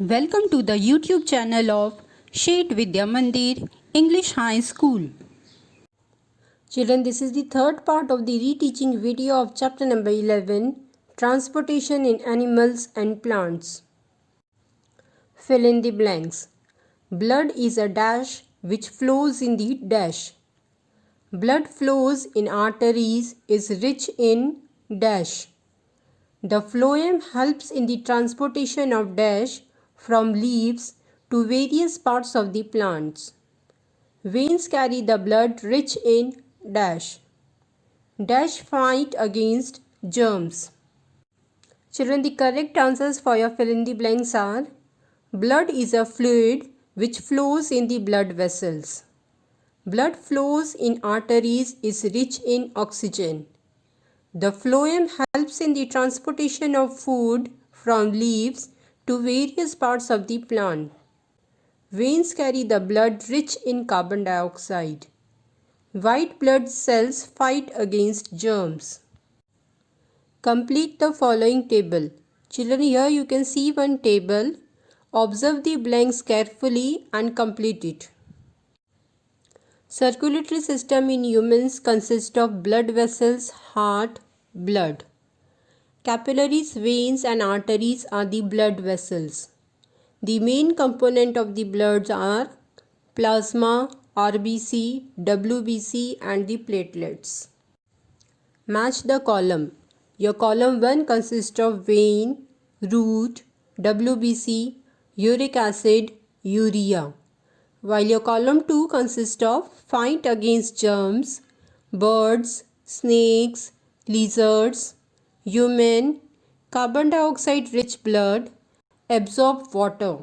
Welcome to the YouTube channel of Shet Vidya Mandir English High School. Children, this is the third part of the reteaching video of chapter number 11, Transportation in Animals and Plants. Fill in the blanks. Blood is a dash which flows in the dash. Blood flows in arteries is rich in dash. The phloem helps in the transportation of dash from leaves to various parts of the plants. Veins carry the blood rich in dash. Dash fight against germs. Children, the correct answers for your fill in the blanks are: blood is a fluid which flows in the blood vessels. Blood flows in arteries is rich in oxygen. The phloem helps in the transportation of food from leaves to various parts of the plant. Veins carry the blood rich in carbon dioxide. White blood cells fight against germs. Complete the following table. Children, here you can see one table. Observe the blanks carefully and complete it. Circulatory system in humans consists of blood vessels, heart, blood. Capillaries, veins and arteries are the blood vessels. The main component of the bloods are plasma, RBC, WBC and the platelets. Match the column. Your column 1 consists of vein, root, WBC, uric acid, urea. While your column 2 consists of fight against germs, birds, snakes, lizards, human, carbon dioxide rich blood, absorb water.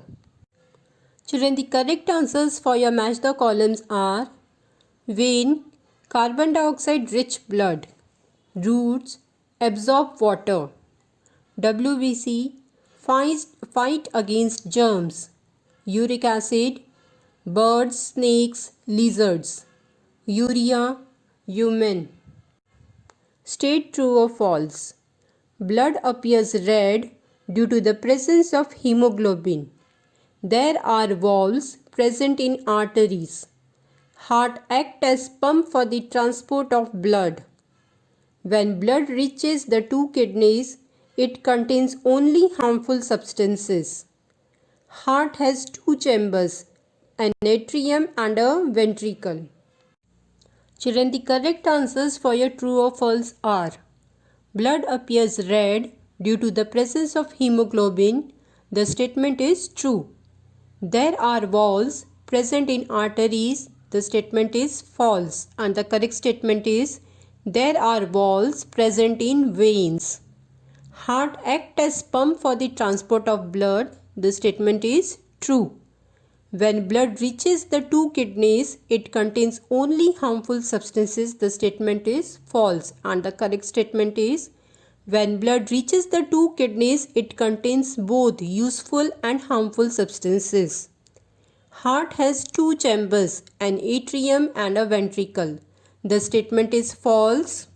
Children, the correct answers for your match the columns are vein, carbon dioxide rich blood, roots, absorb water, WBC, fight against germs, uric acid, birds, snakes, lizards, urea, human. State true or false. Blood appears red due to the presence of hemoglobin. There are valves present in arteries. Heart acts as pump for the transport of blood. When blood reaches the two kidneys, it contains only harmful substances. Heart has two chambers, an atrium and a ventricle. Children, the correct answers for your true or false are: blood appears red due to the presence of hemoglobin. The statement is true. There are valves present in arteries. The statement is false. And the correct statement is: there are valves present in veins. Heart acts as pump for the transport of blood. The statement is true. When blood reaches the two kidneys, it contains only harmful substances. The statement is false. And the correct statement is: when blood reaches the two kidneys, it contains both useful and harmful substances. Heart has two chambers, an atrium and a ventricle. The statement is false.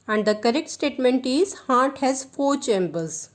And the correct statement is: heart has four chambers.